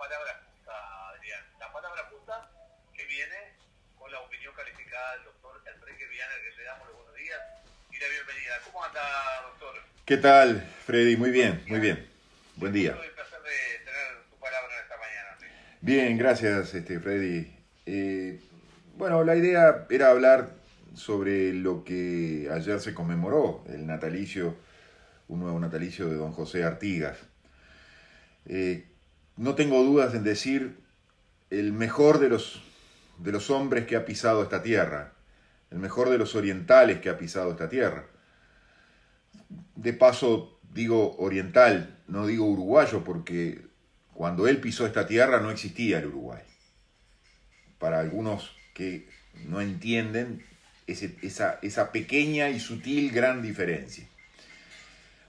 palabra justa, Adrián. La palabra justa que viene con la opinión calificada del doctor Enrique Viana, que le damos los buenos días y la bienvenida. ¿Cómo anda, doctor? ¿Qué tal, Freddy? Muy bien, muy bien. Buen día. Tuve el placer de tener tu palabra esta mañana, Enrique. Bien, gracias, Freddy. Bueno, la idea era hablar sobre lo que ayer se conmemoró, el natalicio, un nuevo natalicio de don José Artigas. No tengo dudas en decir el mejor de los hombres que ha pisado esta tierra, el mejor de los orientales que ha pisado esta tierra. De paso, digo oriental, no digo uruguayo, porque cuando él pisó esta tierra no existía el Uruguay. Para algunos que no entienden esa pequeña y sutil gran diferencia.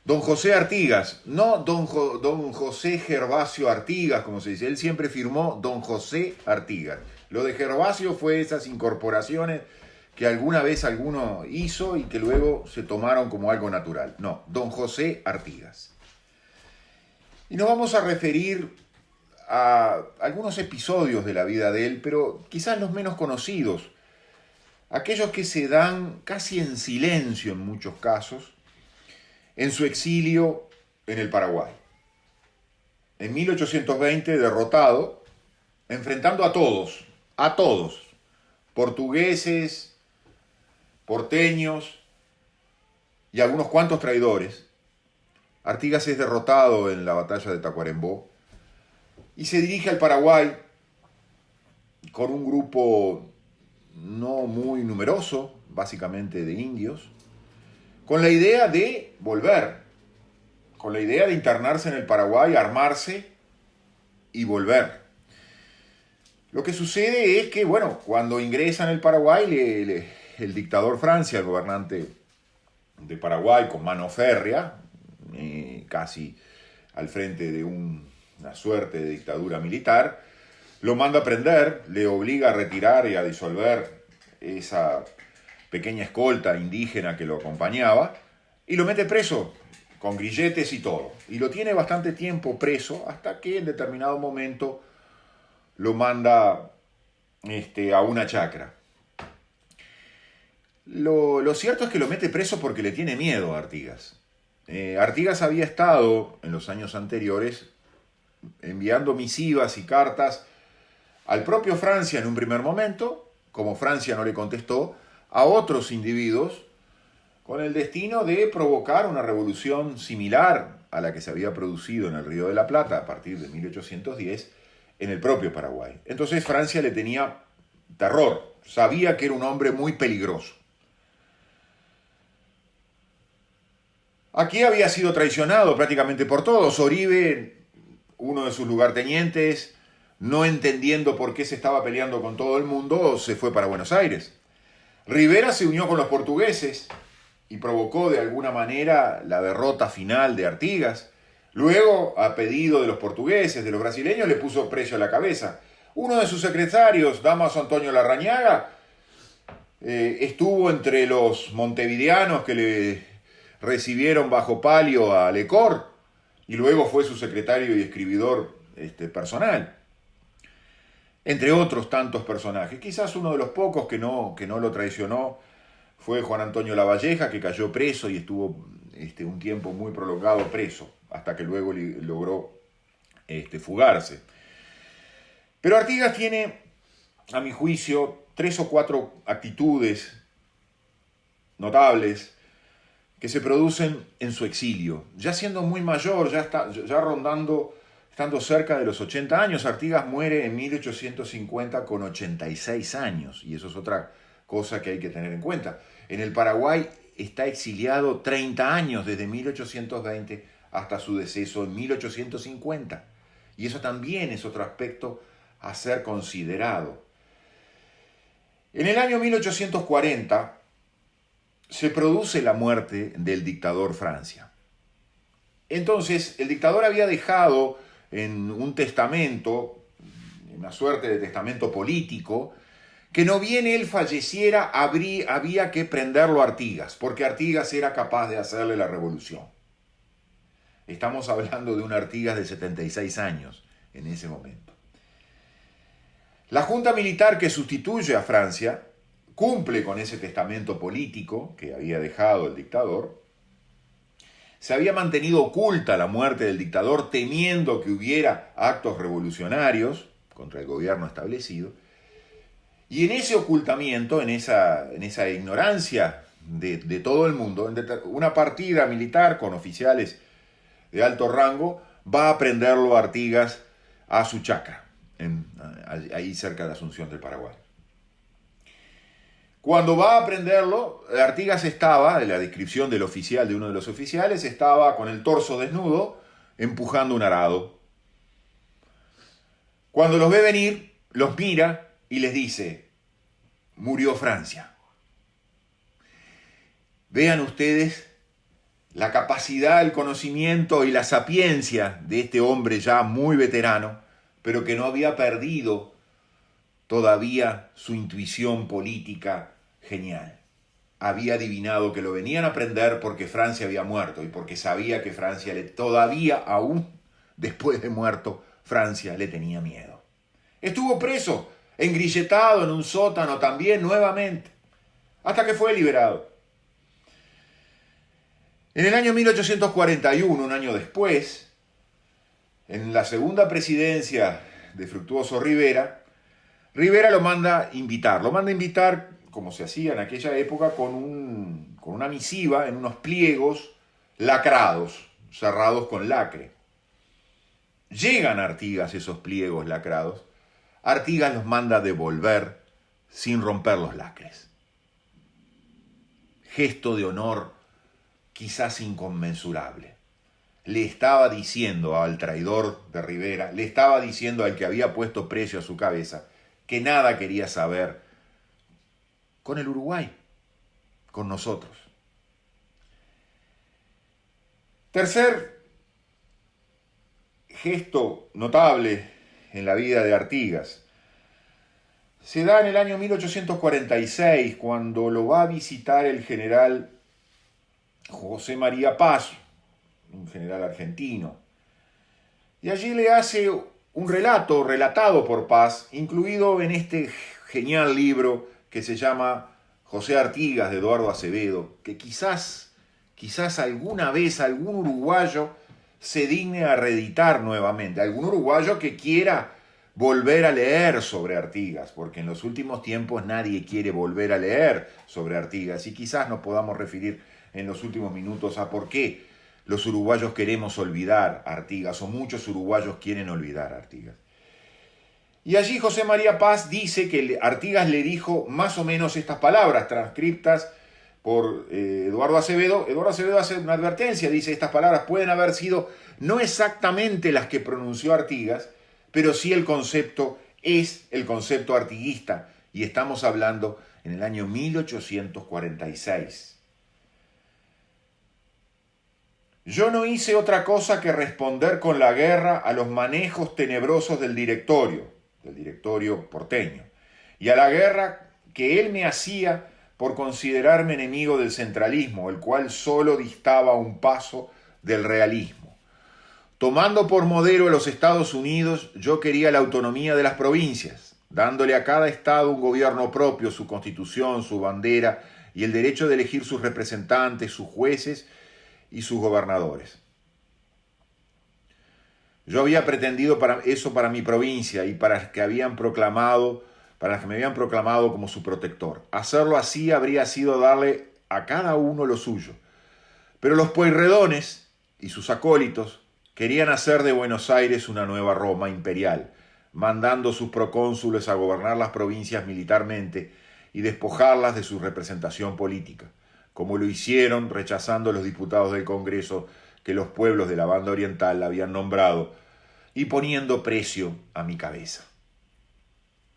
Don José Artigas, no don José Gervasio Artigas, como se dice, él siempre firmó don José Artigas. Lo de Gervasio fue esas incorporaciones que alguna vez alguno hizo y que luego se tomaron como algo natural. No, don José Artigas. Y nos vamos a referir a algunos episodios de la vida de él, pero quizás los menos conocidos, aquellos que se dan casi en silencio en muchos casos, en su exilio en el Paraguay. En 1820, derrotado, enfrentando a todos, portugueses, porteños y algunos cuantos traidores, Artigas es derrotado en la batalla de Tacuarembó y se dirige al Paraguay con un grupo no muy numeroso, básicamente de indios, con la idea de volver, con la idea de internarse en el Paraguay, armarse y volver. Lo que sucede es que, bueno, cuando ingresa en el Paraguay, el dictador Francia, el gobernante de Paraguay, con mano férrea, casi al frente de una suerte de dictadura militar, lo manda a prender, le obliga a retirar y a disolver esa pequeña escolta indígena que lo acompañaba, y lo mete preso, con grilletes y todo. Y lo tiene bastante tiempo preso, hasta que en determinado momento lo manda a una chacra. Lo cierto es que lo mete preso porque le tiene miedo a Artigas. Artigas había estado, en los años anteriores, enviando misivas y cartas al propio Francia en un primer momento, como Francia no le contestó, a otros individuos con el destino de provocar una revolución similar a la que se había producido en el Río de la Plata a partir de 1810 en el propio Paraguay. Entonces Francia le tenía terror, sabía que era un hombre muy peligroso. Aquí había sido traicionado prácticamente por todos. Oribe, uno de sus lugartenientes, no entendiendo por qué se estaba peleando con todo el mundo, se fue para Buenos Aires. Rivera se unió con los portugueses y provocó de alguna manera la derrota final de Artigas. Luego, a pedido de los portugueses, de los brasileños, le puso precio a la cabeza. Uno de sus secretarios, Dámaso Antonio Larrañaga, estuvo entre los montevideanos que le recibieron bajo palio a Lecor y luego fue su secretario y escribidor personal. Entre otros tantos personajes. Quizás uno de los pocos que no lo traicionó fue Juan Antonio Lavalleja, que cayó preso y estuvo un tiempo muy prolongado preso, hasta que luego logró fugarse. Pero Artigas tiene, a mi juicio, 3 o 4 actitudes notables que se producen en su exilio. Ya siendo muy mayor, ya rondando, estando cerca de los 80 años, Artigas muere en 1850 con 86 años, y eso es otra cosa que hay que tener en cuenta. En el Paraguay está exiliado 30 años, desde 1820 hasta su deceso en 1850, y eso también es otro aspecto a ser considerado. En el año 1840 se produce la muerte del dictador Francia. Entonces, el dictador había dejado en un testamento, una suerte de testamento político, que no bien él falleciera, había que prenderlo a Artigas, porque Artigas era capaz de hacerle la revolución. Estamos hablando de un Artigas de 76 años en ese momento. La junta militar que sustituye a Francia cumple con ese testamento político que había dejado el dictador. Se había mantenido oculta la muerte del dictador temiendo que hubiera actos revolucionarios contra el gobierno establecido. Y en ese ocultamiento, en esa ignorancia de todo el mundo, una partida militar con oficiales de alto rango va a prenderlo a Artigas a su chacra, ahí cerca de Asunción del Paraguay. Cuando va a prenderlo, Artigas estaba, en la descripción del oficial, de uno de los oficiales, estaba con el torso desnudo, empujando un arado. Cuando los ve venir, los mira y les dice: murió Francia. Vean ustedes la capacidad, el conocimiento y la sapiencia de este hombre ya muy veterano, pero que no había perdido todavía su intuición política genial. Había adivinado que lo venían a prender porque Francia había muerto y porque sabía que Francia todavía, aún después de muerto, Francia le tenía miedo. Estuvo preso, engrilletado en un sótano también nuevamente, hasta que fue liberado. En el año 1841, un año después, en la segunda presidencia de Fructuoso Rivera, Rivera lo manda invitar, como se hacía en aquella época, con una misiva en unos pliegos lacrados, cerrados con lacre. Llegan a Artigas esos pliegos lacrados, Artigas los manda devolver sin romper los lacres. Gesto de honor quizás inconmensurable. Le estaba diciendo al traidor de Rivera, le estaba diciendo al que había puesto precio a su cabeza, que nada quería saber con el Uruguay, con nosotros. Tercer gesto notable en la vida de Artigas se da en el año 1846, cuando lo va a visitar el general José María Paz, un general argentino, y allí le hace un relato relatado por Paz, incluido en este genial libro que se llama José Artigas, de Eduardo Acevedo, que quizás alguna vez algún uruguayo se digne a reeditar nuevamente, algún uruguayo que quiera volver a leer sobre Artigas, porque en los últimos tiempos nadie quiere volver a leer sobre Artigas, y quizás nos podamos referir en los últimos minutos a por qué los uruguayos queremos olvidar a Artigas, o muchos uruguayos quieren olvidar a Artigas. Y allí José María Paz dice que Artigas le dijo más o menos estas palabras, transcriptas por Eduardo Acevedo. Eduardo Acevedo hace una advertencia, dice: estas palabras pueden haber sido no exactamente las que pronunció Artigas, pero sí el concepto es el concepto artiguista, y estamos hablando en el año 1846. Yo no hice otra cosa que responder con la guerra a los manejos tenebrosos del directorio porteño, y a la guerra que él me hacía por considerarme enemigo del centralismo, el cual solo distaba un paso del realismo. Tomando por modelo a los Estados Unidos, yo quería la autonomía de las provincias, dándole a cada estado un gobierno propio, su constitución, su bandera y el derecho de elegir sus representantes, sus jueces y sus gobernadores. Yo había pretendido eso para mi provincia y para las que me habían proclamado como su protector. Hacerlo así habría sido darle a cada uno lo suyo. Pero los Pueyrredones y sus acólitos querían hacer de Buenos Aires una nueva Roma imperial, mandando sus procónsules a gobernar las provincias militarmente y despojarlas de su representación política, como lo hicieron rechazando los diputados del Congreso que los pueblos de la banda oriental habían nombrado y poniendo precio a mi cabeza.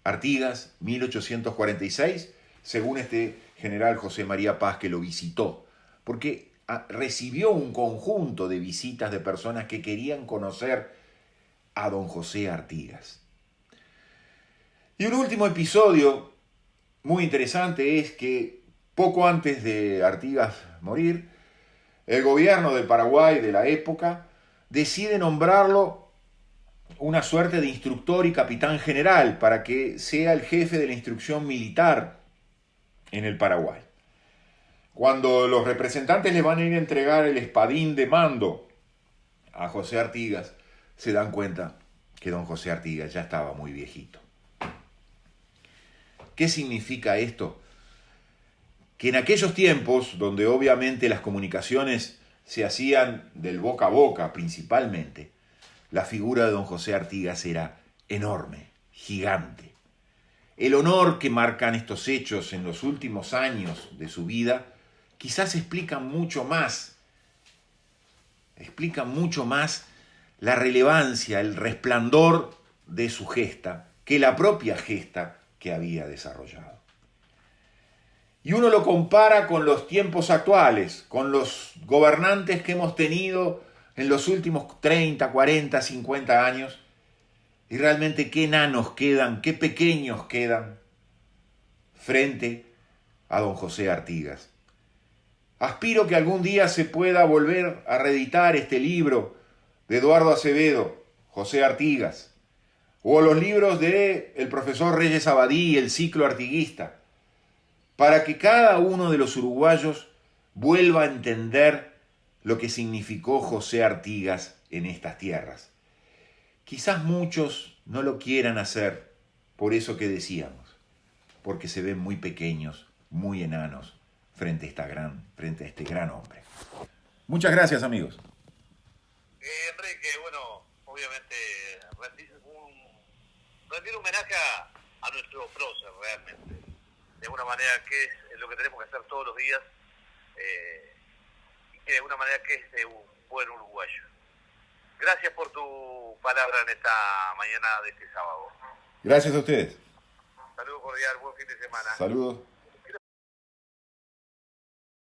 Artigas, 1846, según este general José María Paz, que lo visitó, porque recibió un conjunto de visitas de personas que querían conocer a don José Artigas. Y un último episodio muy interesante es que poco antes de Artigas morir, el gobierno del Paraguay de la época decide nombrarlo una suerte de instructor y capitán general para que sea el jefe de la instrucción militar en el Paraguay. Cuando los representantes le van a ir a entregar el espadín de mando a José Artigas, se dan cuenta que don José Artigas ya estaba muy viejito. ¿Qué significa esto? Que en aquellos tiempos, donde obviamente las comunicaciones se hacían del boca a boca principalmente, la figura de don José Artigas era enorme, gigante. El honor que marcan estos hechos en los últimos años de su vida quizás explican mucho más la relevancia, el resplandor de su gesta que la propia gesta que había desarrollado. Y uno lo compara con los tiempos actuales, con los gobernantes que hemos tenido en los últimos 30, 40, 50 años, y realmente qué enanos quedan, qué pequeños quedan frente a don José Artigas. Aspiro que algún día se pueda volver a reeditar este libro de Eduardo Acevedo, José Artigas, o los libros de el profesor Reyes Abadí, el ciclo artiguista, para que cada uno de los uruguayos vuelva a entender lo que significó José Artigas en estas tierras. Quizás muchos no lo quieran hacer por eso que decíamos, porque se ven muy pequeños, muy enanos frente a este gran hombre. Muchas gracias, amigos. Enrique, bueno, obviamente rendir un homenaje a nuestro prócer realmente. De alguna manera que es lo que tenemos que hacer todos los días y que de alguna manera que es de un buen uruguayo. Gracias por tu palabra en esta mañana de este sábado. Gracias a ustedes. Saludos cordial, buen fin de semana. Saludos.